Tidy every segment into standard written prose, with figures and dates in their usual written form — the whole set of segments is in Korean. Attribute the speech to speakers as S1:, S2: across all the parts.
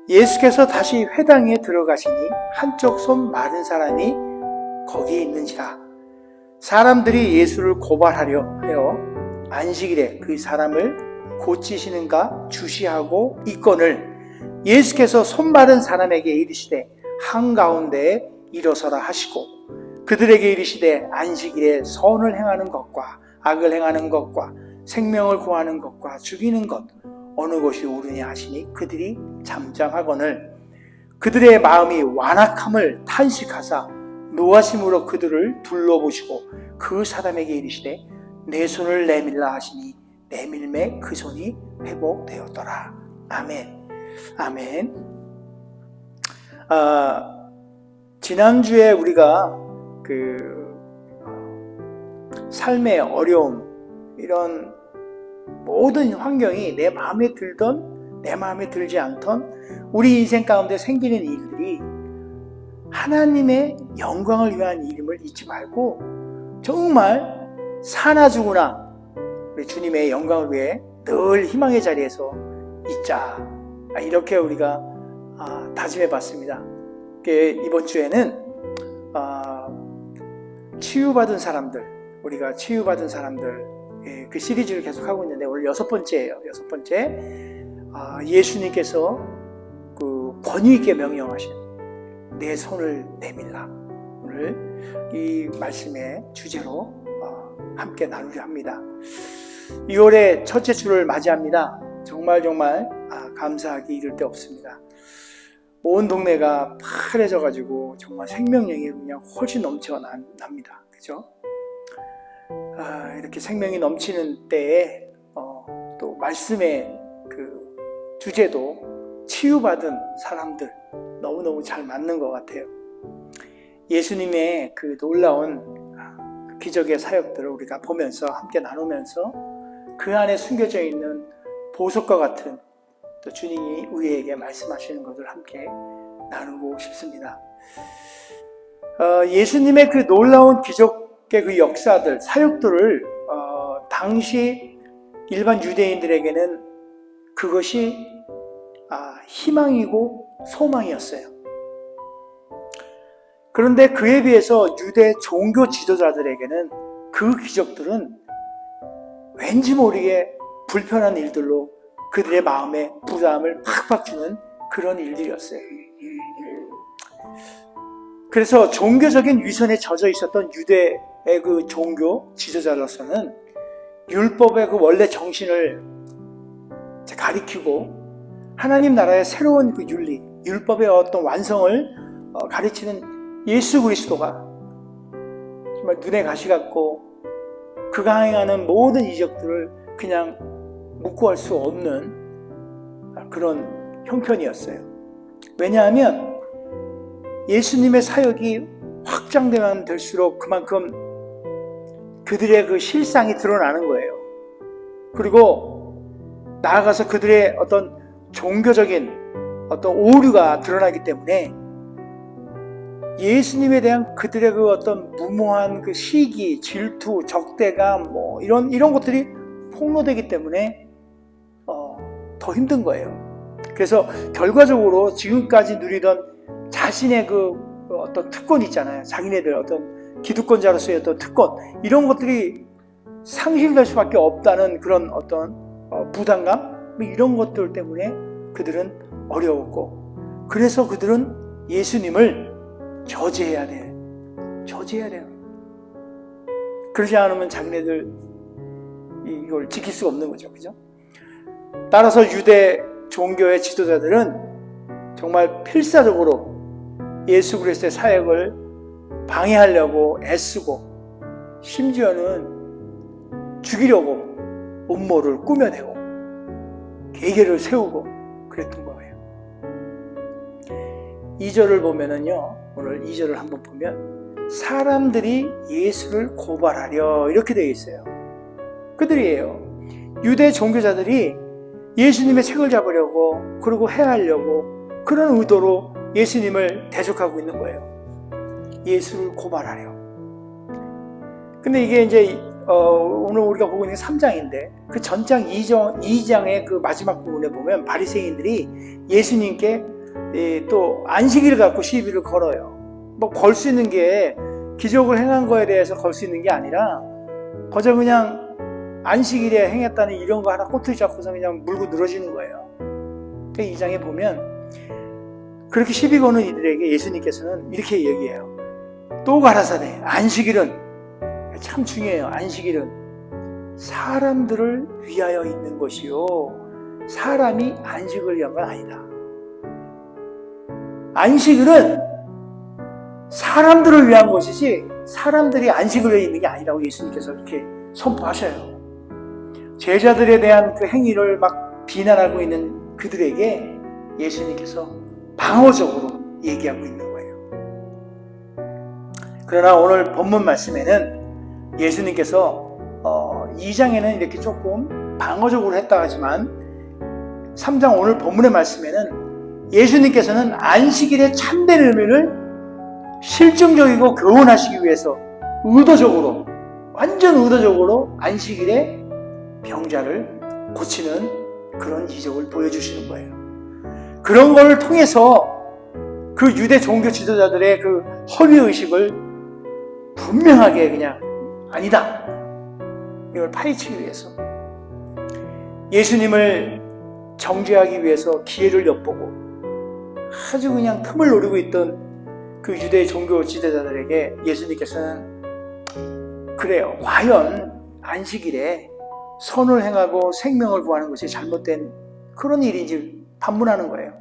S1: 예수께서 다시 회당에 들어가시니 한쪽 손 마른 사람이 거기에 있는지라. 사람들이 예수를 고발하려 하여 안식일에 그 사람을 고치시는가 주시하고 있거늘 예수께서 손 마른 사람에게 이르시되 한가운데에 일어서라 하시고 그들에게 이르시되 안식일에 선을 행하는 것과 악을 행하는 것과 생명을 구하는 것과 죽이는 것 어느 것이 옳으냐 하시니 그들이 잠잠하거늘 그들의 마음이 완악함을 탄식하사 노하심으로 그들을 둘러보시고 그 사람에게 이르시되 내 손을 내밀라 하시니 내밀매 그 손이 회복되었더라. 아멘. 아멘. 지난주에 우리가 삶의 어려움, 이런 모든 환경이 내 마음에 들던 내 마음에 들지 않던 우리 인생 가운데 생기는 일들이 하나님의 영광을 위한 일임을 잊지 말고 정말 사나 죽으나 우리 주님의 영광을 위해 늘 희망의 자리에서 있자, 이렇게 우리가 다짐해 봤습니다. 이번 주에는 치유받은 사람들, 우리가 치유받은 사람들 그 시리즈를 계속 하고 있는데 오늘 6번째예요. 6번째. 예수님께서 그 권위 있게 명령하신 내 손을 내밀라. 오늘 이 말씀의 주제로 함께 나누려 합니다. 2월의 첫째 주를 맞이합니다. 정말 감사하기 이를 데 없습니다. 온 동네가 파래져가지고 정말 생명력이 그냥 훨씬 넘쳐납니다. 그죠? 이렇게 생명이 넘치는 때에 또 말씀의 그 주제도 치유받은 사람들 너무너무 잘 맞는 것 같아요. 예수님의 그 놀라운 기적의 사역들을 우리가 보면서 함께 나누면서 그 안에 숨겨져 있는 보석과 같은 또 주님이 우리에게 말씀하시는 것을 함께 나누고 싶습니다. 예수님의 그 놀라운 기적의 그 역사들, 사역들을 당시 일반 유대인들에게는 그것이 희망이고 소망이었어요. 그런데 그에 비해서 유대 종교 지도자들에게는 그 기적들은 왠지 모르게 불편한 일들로 그들의 마음에 부담을 확 주는 그런 일들이었어요. 그래서 종교적인 위선에 젖어 있었던 유대의 그 종교 지도자로서는 율법의 그 원래 정신을 가리키고 하나님 나라의 새로운 그 윤리, 율법의 어떤 완성을 가르치는 예수 그리스도가 정말 눈에 가시 같고 그가 행하는 모든 이적들을 그냥 묵고할 수 없는 그런 형편이었어요. 왜냐하면 예수님의 사역이 확장되면 될수록 그만큼 그들의 그 실상이 드러나는 거예요. 그리고 나아가서 그들의 어떤 종교적인 어떤 오류가 드러나기 때문에 예수님에 대한 그들의 그 어떤 무모한 그 시기, 질투, 적대감 이런 것들이 폭로되기 때문에 더 힘든 거예요. 그래서 결과적으로 지금까지 누리던 자신의 그 어떤 특권 있잖아요. 자기네들 어떤 기득권자로서의 어떤 특권, 이런 것들이 상실될 수밖에 없다는 그런 어떤 부담감, 이런 것들 때문에 그들은 어려웠고, 그래서 그들은 예수님을 저지해야 돼요. 그러지 않으면 자기네들 이걸 지킬 수가 없는 거죠. 그죠? 따라서 유대 종교의 지도자들은 정말 필사적으로 예수 그리스도의 사역을 방해하려고 애쓰고 심지어는 죽이려고 음모를 꾸며내고 계계를 세우고 그랬던 거예요. 2절을 보면은요, 오늘 2절을 한번 보면 사람들이 예수를 고발하려 이렇게 되어 있어요. 그들이에요. 유대 종교자들이 예수님의 책을 잡으려고, 그리고 해하려고 그런 의도로 예수님을 대적하고 있는 거예요. 예수를 고발하려. 근데 이게 이제 오늘 우리가 보고 있는 게 3장인데 그 전장 2장의 그 마지막 부분에 보면 바리새인들이 예수님께 또 안식일을 갖고 시비를 걸어요. 뭐 걸 수 있는 게 기적을 행한 거에 대해서 걸 수 있는 게 아니라 거저 그냥 안식일에 행했다는 이런 거 하나 꼬투리 잡고서 그냥 물고 늘어지는 거예요. 이 장에 보면 그렇게 시비 거는 이들에게 예수님께서는 이렇게 얘기해요. 또 가라사대 안식일은 참 중요해요. 안식일은 사람들을 위하여 있는 것이요 사람이 안식을 위한 건 아니다. 안식일은 사람들을 위한 것이지 사람들이 안식을 위해 있는 게 아니라고 예수님께서 이렇게 선포하셔요. 제자들에 대한 그 행위를 막 비난하고 있는 그들에게 예수님께서 방어적으로 얘기하고 있는 거예요. 그러나 오늘 본문 말씀에는 예수님께서 2장에는 이렇게 조금 방어적으로 했다 하지만 3장 오늘 본문의 말씀에는 예수님께서는 안식일의 참된 의미를 실증적이고 교훈하시기 위해서 의도적으로 완전 의도적으로 안식일에 병자를 고치는 그런 이적을 보여주시는 거예요. 그런 걸 통해서 그 유대 종교 지도자들의 그 허위의식을 분명하게 그냥 아니다. 이걸 파헤치기 위해서 예수님을 정죄하기 위해서 기회를 엿보고 아주 그냥 틈을 노리고 있던 그 유대 종교 지도자들에게 예수님께서는 그래요. 과연 안식일에 선을 행하고 생명을 구하는 것이 잘못된 그런 일인지 반문하는 거예요.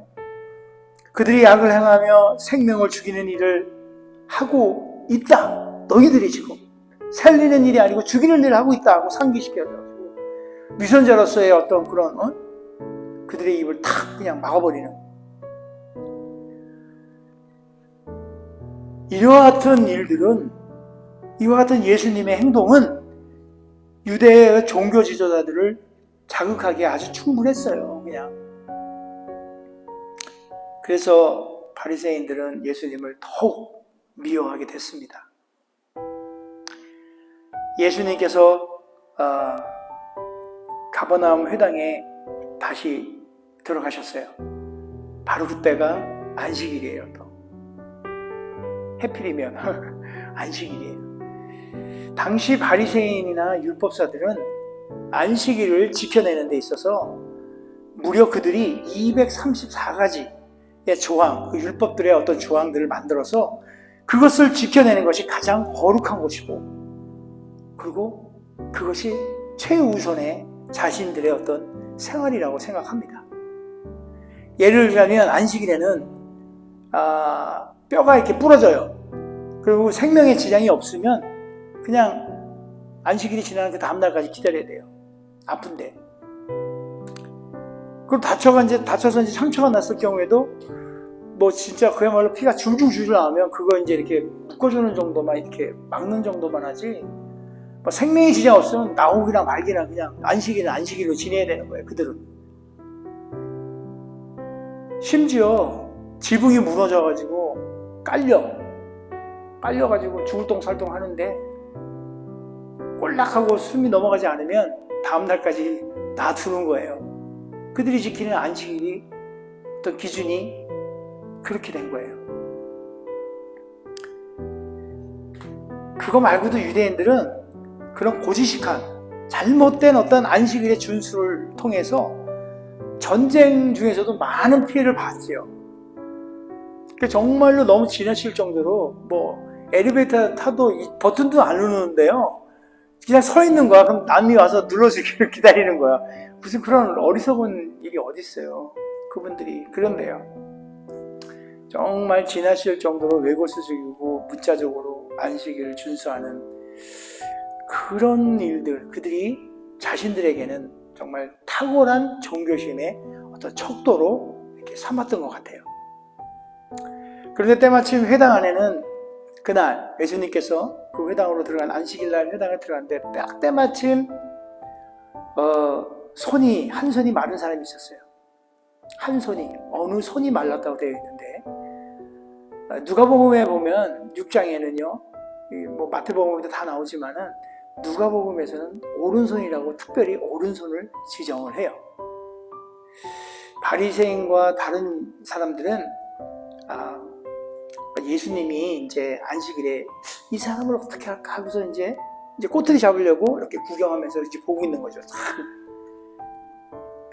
S1: 그들이 악을 행하며 생명을 죽이는 일을 하고 있다. 너희들이 지금 살리는 일이 아니고 죽이는 일을 하고 있다 하고 상기시켜가지고 위선자로서의 어떤 그런 그들의 입을 탁 그냥 막아버리는 이와 같은 일들은 이와 같은 예수님의 행동은 유대의 종교 지도자들을 자극하기에 아주 충분했어요. 그냥 그래서 바리새인들은 예수님을 더욱 미워하게 됐습니다. 예수님께서 가버나움 회당에 다시 들어가셨어요. 바로 그때가 안식일이에요. 또 해필이면 안식일이에요. 당시 바리새인이나 율법사들은 안식일을 지켜내는 데 있어서 무려 그들이 234가지의 조항, 그 율법들의 어떤 조항들을 만들어서 그것을 지켜내는 것이 가장 거룩한 것이고 그리고 그것이 최우선의 자신들의 어떤 생활이라고 생각합니다. 예를 들자면 안식일에는 뼈가 이렇게 부러져요. 그리고 생명에 지장이 없으면 그냥 안식일이 지나는 그 다음날까지 기다려야 돼요. 아픈데. 그럼 다쳐서 이제 상처가 났을 경우에도 뭐 진짜 그야말로 피가 줄줄 나오면 그거 이제 이렇게 묶어주는 정도만 이렇게 막는 정도만 하지 뭐 생명에 지장 없으면 나오기나 말기나 그냥 안식일은 안식일로 지내야 되는 거예요. 그들은. 심지어 지붕이 무너져가지고 깔려가지고 죽을 똥살똥 하는데 꼴락하고 숨이 넘어가지 않으면 다음날까지 놔두는 거예요. 그들이 지키는 안식일이 어떤 기준이 그렇게 된 거예요. 그거 말고도 유대인들은 그런 고지식한 잘못된 어떤 안식일의 준수를 통해서 전쟁 중에서도 많은 피해를 봤어요. 정말로 너무 지나칠 정도로 뭐 엘리베이터 타도 버튼도 안 누르는데요. 그냥 서 있는 거야. 그럼 남이 와서 눌러주기를 기다리는 거야. 무슨 그런 어리석은 일이 어디 있어요. 그분들이 그런데요. 정말 지나칠 정도로 외골수적이고 문자적으로 안식일을 준수하는 그런 일들, 그들이 자신들에게는 정말 탁월한 종교심의 어떤 척도로 이렇게 삼았던 것 같아요. 그런데 때마침 회당 안에는 그날 예수님께서 그 회당으로 들어간 안식일날 회당에 들어갔는데 딱 때마침 한 손이 마른 사람이 있었어요. 한 손이 어느 손이 말랐다고 되어 있는데 누가복음에 보면 6장에는요 뭐 마태복음에도 다 나오지만은 누가복음에서는 오른손이라고 특별히 오른손을 지정을 해요. 바리새인과 다른 사람들은 예수님이 이제 안식일에 이 사람을 어떻게 할까 하고서 이제 꼬투리 잡으려고 이렇게 구경하면서 이제 보고 있는 거죠.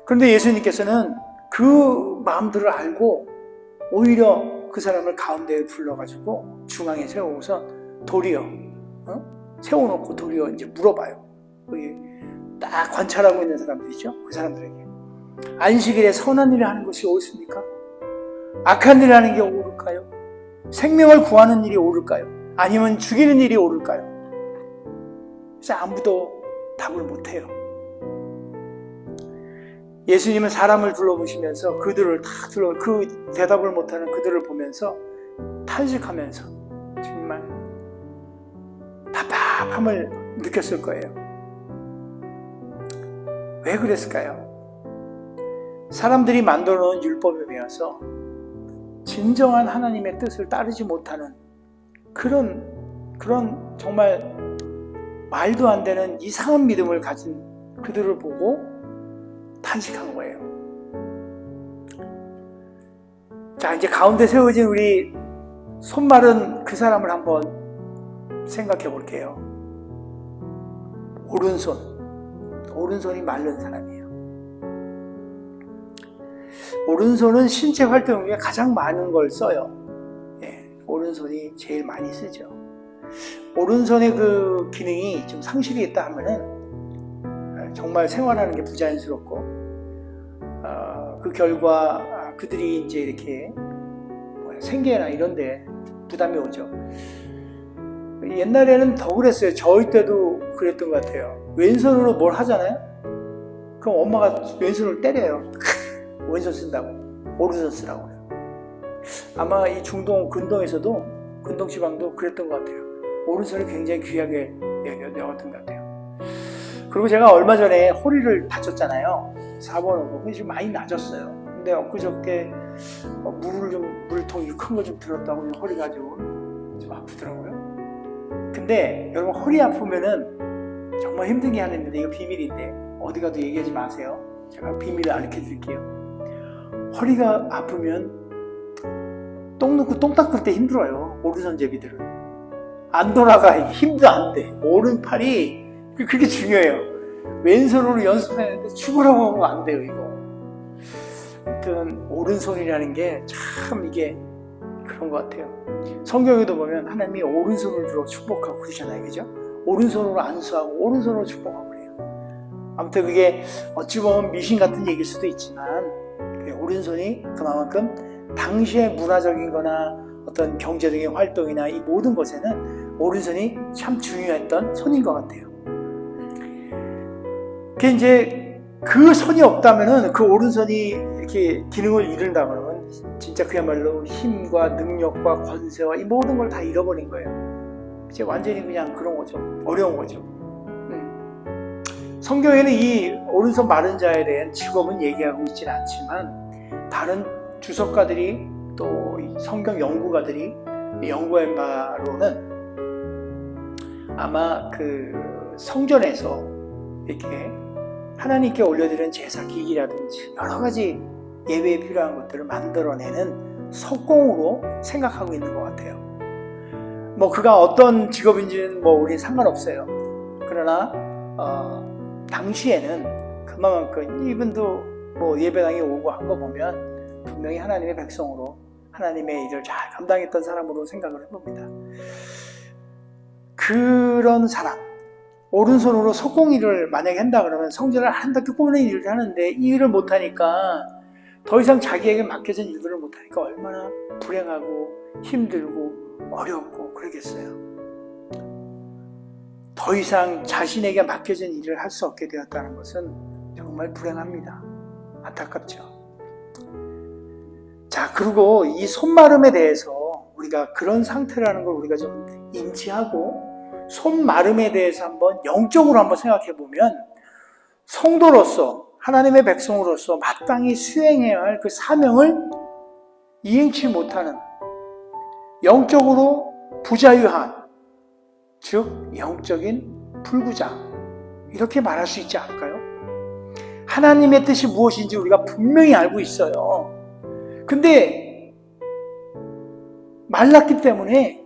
S1: 그런데 예수님께서는 그 마음들을 알고 오히려 그 사람을 가운데에 불러가지고 중앙에 세우고서 도리어 세워놓고 도리어 이제 물어봐요. 거기 딱 관찰하고 있는 사람들이죠. 그 사람들에게 안식일에 선한 일을 하는 것이 옳습니까? 악한 일을 하는 게 옳을까요? 생명을 구하는 일이 옳을까요? 아니면 죽이는 일이 옳을까요? 그래서 아무도 답을 못해요. 예수님은 사람을 둘러보시면서 그들을 다 그 대답을 못하는 그들을 보면서 탄식하면서 정말 답답함을 느꼈을 거예요. 왜 그랬을까요? 사람들이 만들어 놓은 율법에 비해서 진정한 하나님의 뜻을 따르지 못하는 그런 정말 말도 안 되는 이상한 믿음을 가진 그들을 보고 탄식한 거예요. 자, 이제 가운데 세워진 우리 손 마른 그 사람을 한번 생각해 볼게요. 오른손이 마른 사람이에요. 오른손은 신체 활동 중에 가장 많은 걸 써요. 오른손이 제일 많이 쓰죠. 오른손의 그 기능이 좀 상실이 있다 하면은 정말 생활하는 게 부자연스럽고, 그 결과 그들이 이제 이렇게 생계나 이런데 부담이 오죠. 옛날에는 더 그랬어요. 저희 때도 그랬던 것 같아요. 왼손으로 뭘 하잖아요? 그럼 엄마가 왼손을 때려요. 왼손 쓴다고, 오른손 쓰라고. 아마 이 중동 근동에서도, 근동 지방도 그랬던 것 같아요. 오른손을 굉장히 귀하게 여겼던 것 같아요. 그리고 제가 얼마 전에 허리를 다쳤잖아요. 4번호고 지금 많이 나졌어요. 근데 엊그저께 물통 큰 거 좀 들었다고 허리가 좀 아프더라고요. 근데 여러분, 허리 아프면은 정말 힘들게 하는데, 이거 비밀인데 어디 가도 얘기하지 마세요. 제가 비밀을 알려 드릴게요. 허리가 아프면 똥 넣고 똥 닦을 때 힘들어요. 오른손 제비들은 안 돌아가, 힘도 안 돼. 오른팔이 그렇게 중요해요. 왼손으로 연습하는데 죽으라고 하면 안 돼요, 이거. 아무튼 오른손이라는 게 참 이게 그런 것 같아요. 성경에도 보면 하나님이 오른손을 들어 축복하고 그러잖아요, 그죠? 오른손으로 안수하고 오른손으로 축복하고 그래요. 아무튼 그게 어찌 보면 미신 같은 얘기일 수도 있지만, 오른손이 그만큼 당시의 문화적인 거나 어떤 경제적인 활동이나 이 모든 것에는 오른손이 참 중요했던 손인 것 같아요. 그게 이제 그 손이 없다면은, 그 오른손이 이렇게 기능을 잃는다면 진짜 그야말로 힘과 능력과 권세와 이 모든 걸 다 잃어버린 거예요. 이제 완전히 그냥 그런 거죠. 어려운 거죠. 성경에는 이 오른손 마른 자에 대한 직업은 얘기하고 있지는 않지만, 다른 주석가들이 또 성경 연구가들이 연구한 바로는 아마 그 성전에서 이렇게 하나님께 올려드리는 제사 기기라든지 여러 가지 예배에 필요한 것들을 만들어내는 석공으로 생각하고 있는 것 같아요. 뭐 그가 어떤 직업인지는 뭐 우리는 상관없어요. 그러나 당시에는 그만큼 이분도 뭐 예배당에 오고 한 거 보면 분명히 하나님의 백성으로 하나님의 일을 잘 감당했던 사람으로 생각을 해봅니다. 그런 사람, 오른손으로 석공 일을 만약에 한다 그러면 성전을 한바퀴 꼬는 일을 하는데 이 일을 못하니까, 더 이상 자기에게 맡겨진 일들을 못하니까 얼마나 불행하고 힘들고 어렵고 그러겠어요. 더 이상 자신에게 맡겨진 일을 할 수 없게 되었다는 것은 정말 불행합니다. 안타깝죠. 자, 그리고 이 손마름에 대해서 우리가 그런 상태라는 걸 우리가 좀 인지하고, 손마름에 대해서 한번 영적으로 한번 생각해 보면, 성도로서 하나님의 백성으로서 마땅히 수행해야 할 그 사명을 이행치 못하는 영적으로 부자유한, 즉 영적인 불구자, 이렇게 말할 수 있지 않을까요? 하나님의 뜻이 무엇인지 우리가 분명히 알고 있어요. 근데 말랐기 때문에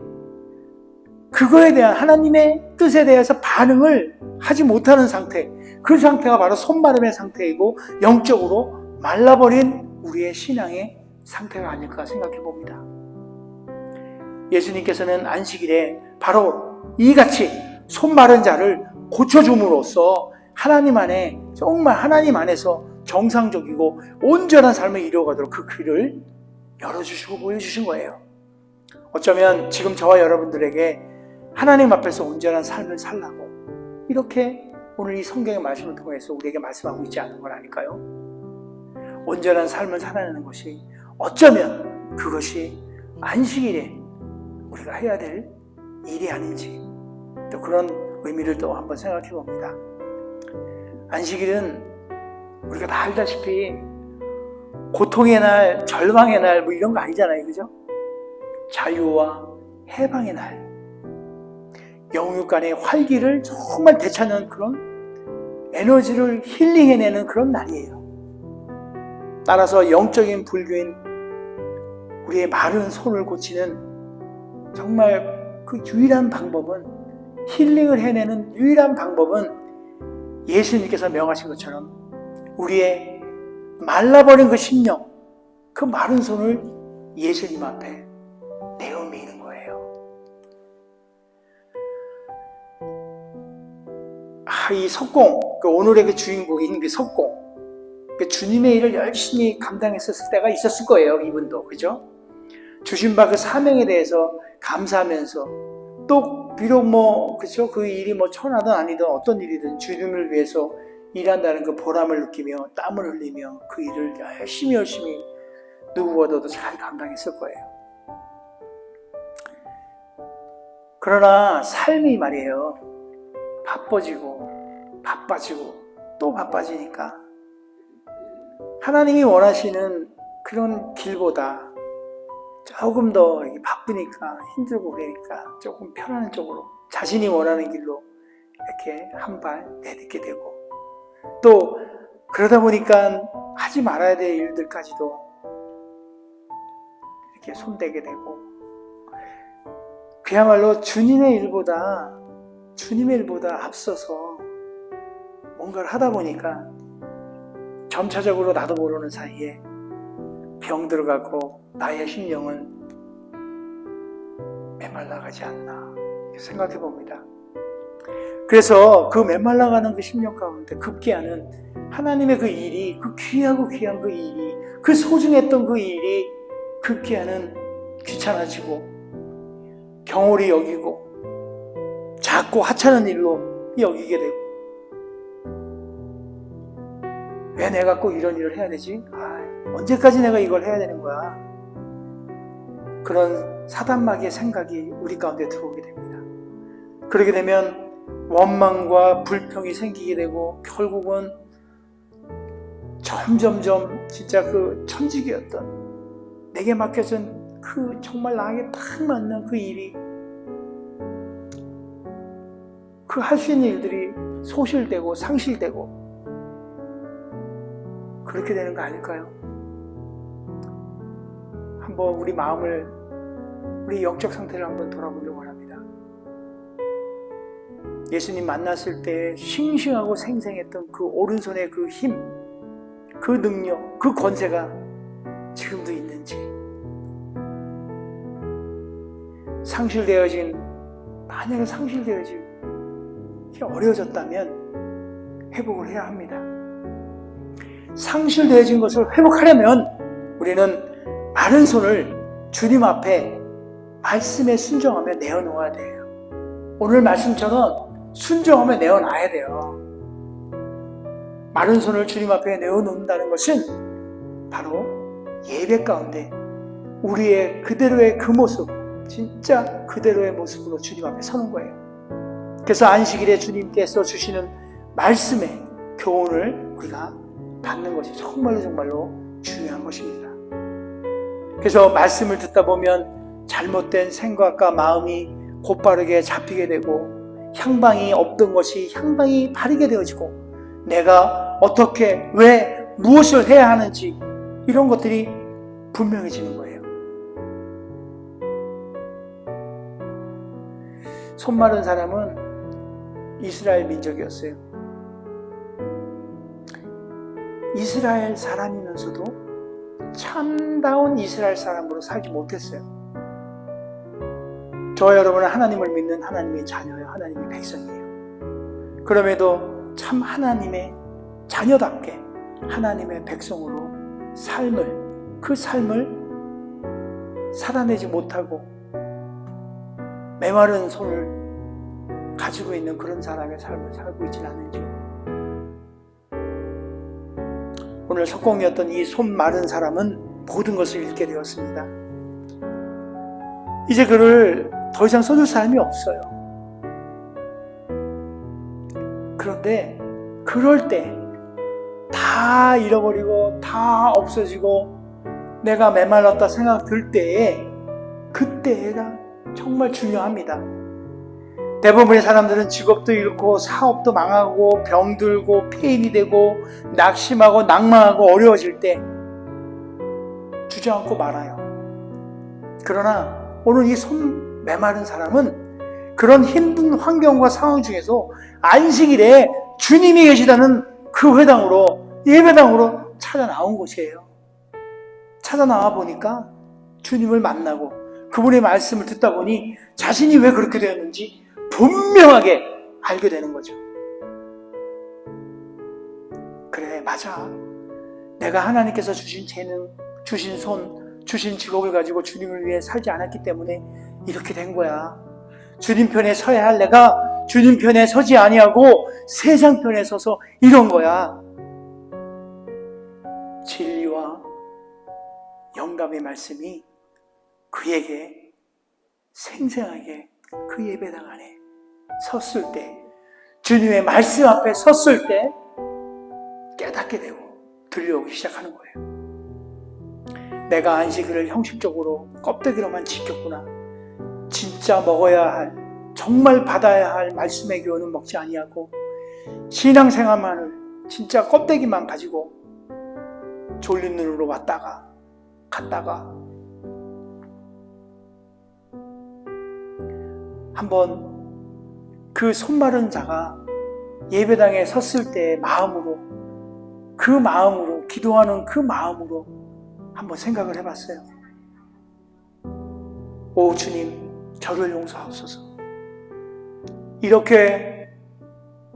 S1: 그거에 대한 하나님의 뜻에 대해서 반응을 하지 못하는 상태, 그 상태가 바로 손마름의 상태이고 영적으로 말라버린 우리의 신앙의 상태가 아닐까 생각해 봅니다. 예수님께서는 안식일에 바로 이같이 손마른 자를 고쳐줌으로써 하나님 안에, 정말 하나님 안에서 정상적이고 온전한 삶을 이루어가도록 그 길을 열어주시고 보여주신 거예요. 어쩌면 지금 저와 여러분들에게 하나님 앞에서 온전한 삶을 살라고 이렇게 오늘 이 성경의 말씀을 통해서 우리에게 말씀하고 있지 않은 건 아닐까요? 온전한 삶을 살아내는 것이 어쩌면 그것이 안식일에 우리가 해야 될 일이 아닌지, 또 그런 의미를 또 한번 생각해 봅니다. 안식일은 우리가 다 알다시피 고통의 날, 절망의 날 뭐 이런 거 아니잖아요, 그죠? 자유와 해방의 날, 영육 간의 활기를 정말 되찾는 그런 에너지를 힐링해내는 그런 날이에요. 따라서 영적인 불교인 우리의 마른 손을 고치는 정말 그 유일한 방법은, 힐링을 해내는 유일한 방법은 예수님께서 명하신 것처럼 우리의 말라버린 그 심령, 그 마른 손을 예수님 앞에 내어미는 거예요. 이 석공, 오늘의 그 주인공인 그 석공, 주님의 일을 열심히 감당했었을 때가 있었을 거예요. 이분도, 그죠? 주신 바 그 사명에 대해서 감사하면서, 또 비록 그죠? 그 일이 천하든 아니든 어떤 일이든 주님을 위해서 일한다는 그 보람을 느끼며 땀을 흘리며 그 일을 열심히 누구보다도 잘 감당했을 거예요. 그러나 삶이 말이에요, 바빠지고 또 바빠지니까 하나님이 원하시는 그런 길보다 조금 더 바쁘니까, 힘들고 그러니까 조금 편안한 쪽으로, 자신이 원하는 길로 이렇게 한 발 내딛게 되고, 또 그러다 보니까 하지 말아야 될 일들까지도 이렇게 손대게 되고, 그야말로 주님의 일보다 앞서서 뭔가를 하다 보니까 점차적으로 나도 모르는 사이에 병 들어가고 나의 심령은 메말라가지 않나 생각해 봅니다. 그래서 그 메말라가는 그 심령 가운데 급기야는 하나님의 그 일이, 그 귀하고 귀한 그 일이, 그 소중했던 그 일이 급기야는 귀찮아지고 경홀히 여기고 작고 하찮은 일로 여기게 되고, 왜 내가 꼭 이런 일을 해야 되지? 언제까지 내가 이걸 해야 되는 거야? 그런 사단마귀의 생각이 우리 가운데 들어오게 됩니다. 그러게 되면 원망과 불평이 생기게 되고, 결국은 점점점 진짜 그 천직이었던, 내게 맡겨진 그 정말 나에게 딱 맞는 그 일이, 그 할 수 있는 일들이 소실되고 상실되고 그렇게 되는 거 아닐까요? 한번 우리 마음을, 우리 영적 상태를 한번 돌아보길 원합니다. 예수님 만났을 때 싱싱하고 생생했던 그 오른손의 그 힘, 그 능력, 그 권세가 지금도 있는지, 만약에 상실되어진 어려워졌다면 회복을 해야 합니다. 상실되어진 것을 회복하려면 우리는 마른 손을 주님 앞에 말씀에 순종하며 내어놓아야 돼요. 오늘 말씀처럼 순종하며 내어놔야 돼요. 마른 손을 주님 앞에 내어놓는다는 것은 바로 예배 가운데 우리의 그대로의 그 모습, 진짜 그대로의 모습으로 주님 앞에 서는 거예요. 그래서 안식일에 주님께서 주시는 말씀의 교훈을 우리가 받는 것이 정말로 중요한 것입니다. 그래서 말씀을 듣다 보면 잘못된 생각과 마음이 곧바르게 잡히게 되고, 향방이 없던 것이 향방이 바르게 되어지고, 내가 어떻게, 왜, 무엇을 해야 하는지 이런 것들이 분명해지는 거예요. 손 마른 사람은 이스라엘 민족이었어요. 이스라엘 사람이면서도 참다운 이스라엘 사람으로 살지 못했어요. 저와 여러분은 하나님을 믿는 하나님의 자녀예요. 하나님의 백성이에요. 그럼에도 참 하나님의 자녀답게 하나님의 백성으로 그 삶을 살아내지 못하고 메마른 손을 가지고 있는 그런 사람의 삶을 살고 있지는 않은지. 오늘 석공이었던 이 손 마른 사람은 모든 것을 잃게 되었습니다. 이제 그를 더 이상 써줄 사람이 없어요. 그런데 그럴 때 다 잃어버리고 다 없어지고 내가 메말랐다 생각 들 때에 그때가 정말 중요합니다. 대부분의 사람들은 직업도 잃고 사업도 망하고 병들고 폐인이 되고 낙심하고 낭망하고 어려워질 때 주저앉고 말아요. 그러나 오늘 이 손 메마른 사람은 그런 힘든 환경과 상황 중에서 안식일에 주님이 계시다는 그 회당으로, 예배당으로 찾아 나온 곳이에요. 찾아 나와 보니까 주님을 만나고 그분의 말씀을 듣다 보니 자신이 왜 그렇게 되었는지 분명하게 알게 되는 거죠. 그래, 맞아. 내가 하나님께서 주신 재능, 주신 손, 주신 직업을 가지고 주님을 위해 살지 않았기 때문에 이렇게 된 거야. 주님 편에 서야 할 내가 주님 편에 서지 아니하고 세상 편에 서서 이런 거야. 진리와 영감의 말씀이 그에게 생생하게 그 예배당 안에 섰을 때, 주님의 말씀 앞에 섰을 때 깨닫게 되고 들려오기 시작하는 거예요. 내가 안식일을 형식적으로 껍데기로만 지켰구나. 진짜 먹어야 할, 정말 받아야 할 말씀의 교훈은 먹지 아니하고 신앙생활만을 진짜 껍데기만 가지고 졸린 눈으로 왔다가 갔다가 한번 그 손마른 자가 예배당에 섰을 때의 마음으로, 그 마음으로, 기도하는 그 마음으로 한번 생각을 해봤어요. 오 주님, 저를 용서하옵소서. 이렇게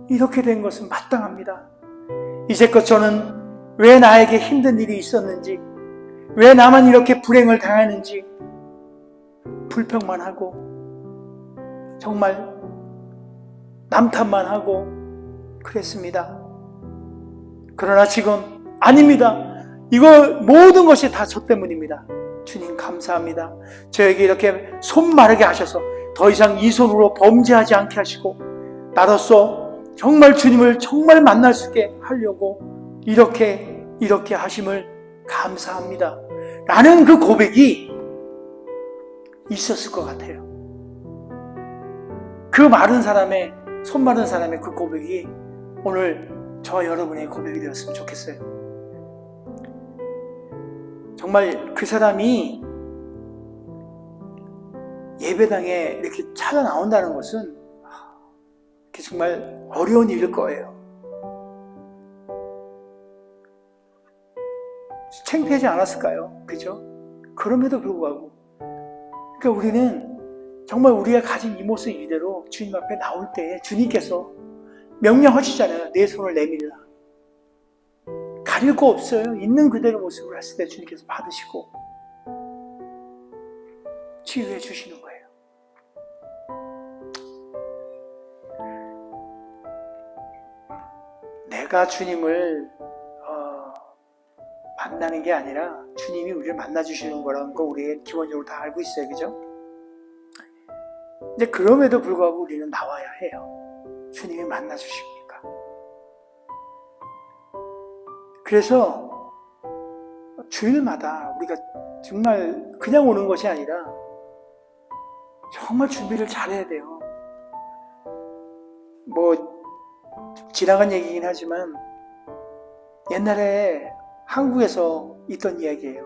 S1: 된 것은 마땅합니다. 이제껏 저는 왜 나에게 힘든 일이 있었는지, 왜 나만 이렇게 불행을 당하는지 불평만 하고 정말 남 탓만 하고 그랬습니다. 그러나 지금 아닙니다. 이거 모든 것이 다 저 때문입니다. 주님 감사합니다. 저에게 이렇게 손 마르게 하셔서 더 이상 이 손으로 범죄하지 않게 하시고 나로서 정말 주님을 정말 만날 수 있게 하려고 이렇게 하심을 감사합니다. 라는 그 고백이 있었을 것 같아요. 그 마른 사람의, 손 마른 사람의 그 고백이 오늘 저와 여러분의 고백이 되었으면 좋겠어요. 정말 그 사람이 예배당에 이렇게 찾아 나온다는 것은 정말 어려운 일일 거예요. 창피하지 않았을까요? 그죠? 그럼에도 불구하고, 그러니까 우리는 정말 우리가 가진 이 모습 이대로 주님 앞에 나올 때 주님께서 명령하시잖아요. 내 손을 내밀라. 가릴 거 없어요. 있는 그대로 모습을 했을 때 주님께서 받으시고 치유해 주시는 거예요. 내가 주님을 만나는 게 아니라 주님이 우리를 만나주시는 거라는 거 우리 기본적으로 다 알고 있어요. 그죠? 근데 그럼에도 불구하고 우리는 나와야 해요. 주님이 만나주십니까? 그래서 주일마다 우리가 정말 그냥 오는 것이 아니라 정말 준비를 잘해야 돼요. 지나간 얘기긴 하지만 옛날에 한국에서 있던 이야기예요.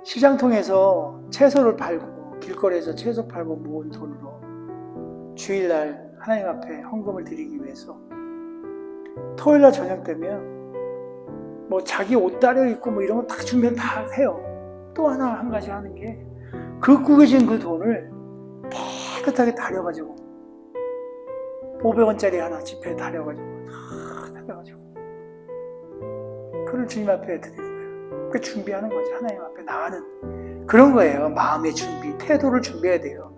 S1: 시장통에서 채소를 팔고 길거리에서 채소 팔고 모은 돈으로 주일날 하나님 앞에 헌금을 드리기 위해서 토요일날 저녁 되면 뭐 자기 옷 다려 입고 뭐 이런 거 다 준비는 다 해요. 또 하나 한 가지 하는 게 그 구겨진 그 돈을 깨끗하게 다려가지고 500원짜리 하나 지폐에 다려가지고 그걸 주님 앞에 드리는 거예요. 그 준비하는 거지. 하나님 앞에 나가는 그런 거예요. 마음의 준비, 태도를 준비해야 돼요.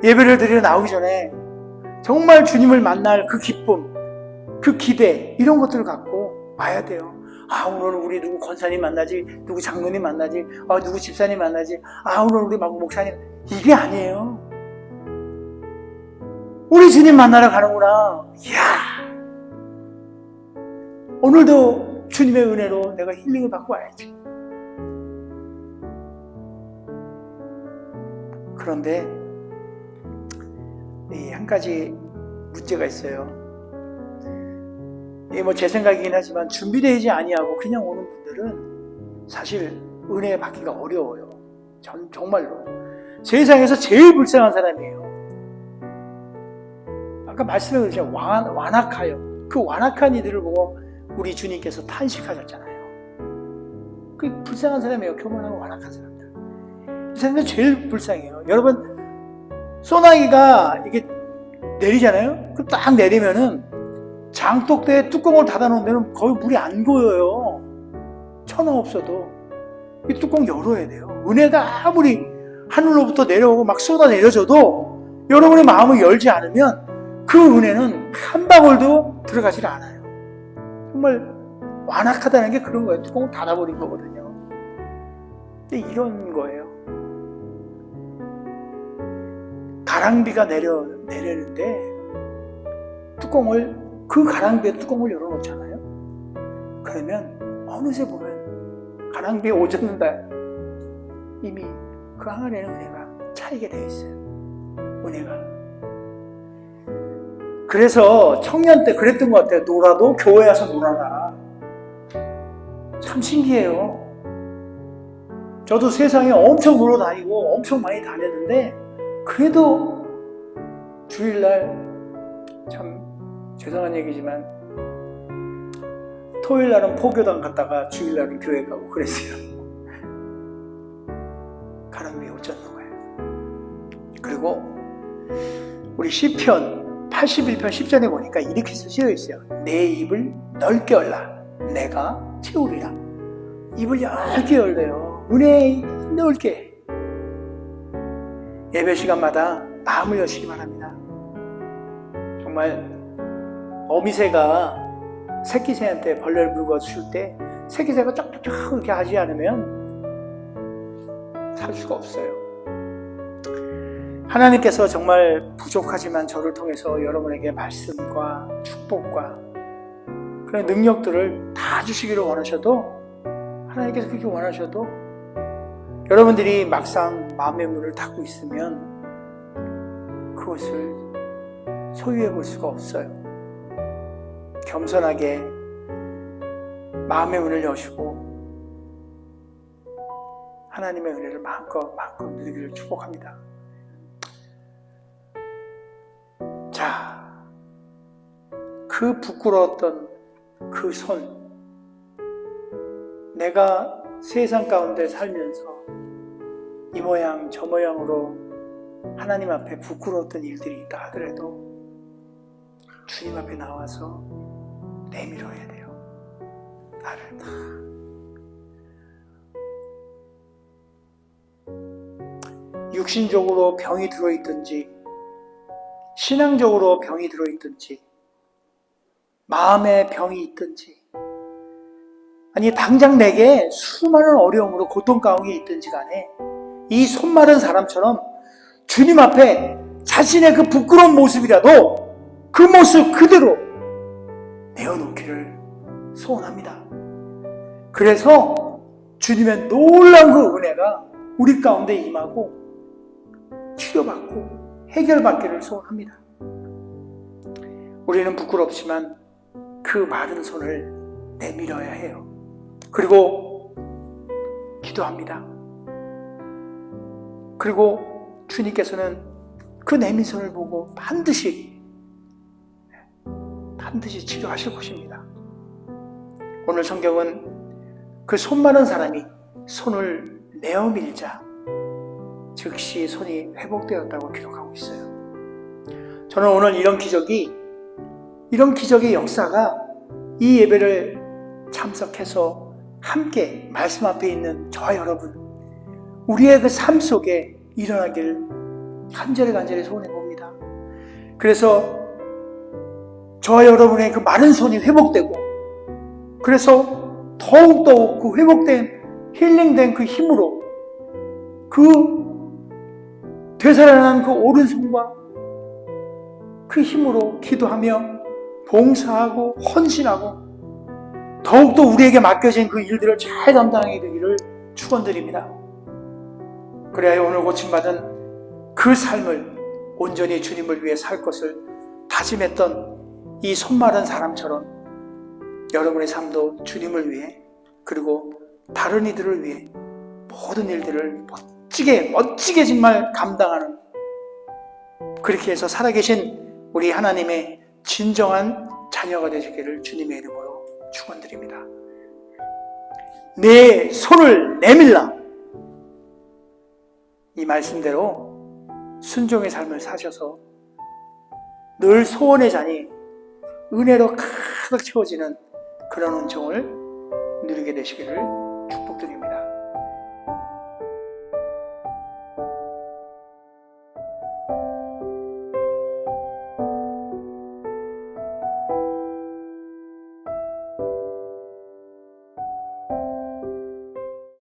S1: 예배를 드리러 나오기 전에 정말 주님을 만날 그 기쁨, 그 기대 이런 것들을 갖고 와야 돼요. 오늘 우리 누구 권사님 만나지, 누구 장로님 만나지, 누구 집사님 만나지, 오늘 우리 목사님, 이게 아니에요. 우리 주님 만나러 가는구나. 이야, 오늘도 주님의 은혜로 내가 힐링을 받고 와야지. 그런데 한 가지 문제가 있어요. 제 생각이긴 하지만 준비되지 아니하고 그냥 오는 분들은 사실 은혜 받기가 어려워요. 정말로 세상에서 제일 불쌍한 사람이에요. 아까 말씀드렸죠. 완악하여. 그 완악한 이들을 보고 우리 주님께서 탄식하셨잖아요. 그 불쌍한 사람이에요. 교만하고 완악한 사람들. 이 사람들 제일 불쌍해요. 여러분, 소나기가 이게 내리잖아요. 그 딱 내리면은 장독대에 뚜껑을 닫아놓으면 거의 물이 안 고여요. 천하 없어도 이 뚜껑 열어야 돼요. 은혜가 아무리 하늘로부터 내려오고 막 쏟아내려져도 여러분의 마음을 열지 않으면 그 은혜는 한 방울도 들어가질 않아요. 정말 완악하다는 게 그런 거예요. 뚜껑을 닫아버린 거거든요. 근데 이런 거예요. 가랑비가 내리는데 그 가랑비에 뚜껑을 열어놓잖아요. 그러면 어느새 보면 가랑비에 오졌는다 이미 그 안에는 은혜가 차이게 되어 있어요. 은혜가. 그래서 청년 때 그랬던 것 같아요. 놀아도 교회 와서 놀아라. 참 신기해요. 저도 세상에 엄청 놀러 다니고 엄청 많이 다녔는데 그래도 주일날 참 죄송한 얘기지만 토요일날은 포교당 갔다가 주일날은 교회 가고 그랬어요. 가랑비에 옷 젖는 거예요. 그리고 우리 시편 81편 10절에 보니까 이렇게 쓰여 있어요. 내 입을 넓게 열라 내가 채우리라. 입을 넓게 열래요. 은혜 넓게. 예배 시간마다 마음을 여시기 바랍니다. 정말 어미새가 새끼새한테 벌레를 물고 줄 때 새끼새가 쫙쫙쫙 이렇게 하지 않으면 살 수가 없어요. 하나님께서 정말 부족하지만 저를 통해서 여러분에게 말씀과 축복과 그런 능력들을 다 주시기를 원하셔도 하나님께서 그렇게 원하셔도 여러분들이 막상 마음의 문을 닫고 있으면 그것을 소유해 볼 수가 없어요. 겸손하게 마음의 문을 여시고 하나님의 은혜를 마음껏 누리기를 축복합니다. 자, 그 부끄러웠던 그 손, 내가 세상 가운데 살면서 이 모양 저 모양으로 하나님 앞에 부끄러웠던 일들이 있다 하더라도 주님 앞에 나와서 내밀어야 돼요. 나를 다. 육신적으로 병이 들어있든지 신앙적으로 병이 들어있든지 마음에 병이 있든지 아니 당장 내게 수많은 어려움으로 고통 가운데 있든지 간에 이 손마른 사람처럼 주님 앞에 자신의 그 부끄러운 모습이라도 그 모습 그대로 내어놓기를 소원합니다. 그래서 주님의 놀라운 그 은혜가 우리 가운데 임하고 치료받고 해결받기를 소원합니다. 우리는 부끄럽지만 그 마른 손을 내밀어야 해요. 그리고 기도합니다. 그리고 주님께서는 그 내민 손을 보고 반드시 치료하실 것입니다. 오늘 성경은 그 손 마른 사람이 손을 내어 밀자 즉시 손이 회복되었다고 기록하고 있어요. 저는 오늘 이런 기적의 역사가 이 예배를 참석해서 함께 말씀 앞에 있는 저와 여러분, 우리의 그 삶 속에 일어나길 간절히 소원해 봅니다. 그래서 저와 여러분의 그 마른 손이 회복되고, 그래서 더욱더욱 그 회복된, 힐링된 그 힘으로, 그 되살아난 그 오른손과 그 힘으로 기도하며 봉사하고 헌신하고 더욱더 우리에게 맡겨진 그 일들을 잘 담당하게 되기를 축원드립니다. 그래야 오늘 고침받은 그 삶을 온전히 주님을 위해 살 것을 다짐했던 이 손마른 사람처럼 여러분의 삶도 주님을 위해, 그리고 다른 이들을 위해 모든 일들을 멋지게 정말 감당하는, 그렇게 해서 살아계신 우리 하나님의 진정한 자녀가 되시기를 주님의 이름으로 축원드립니다. 내 손을 내밀라, 이 말씀대로 순종의 삶을 사셔서 늘 소원의 잔이 은혜로 가득 채워지는 그런 은총을 누리게 되시기를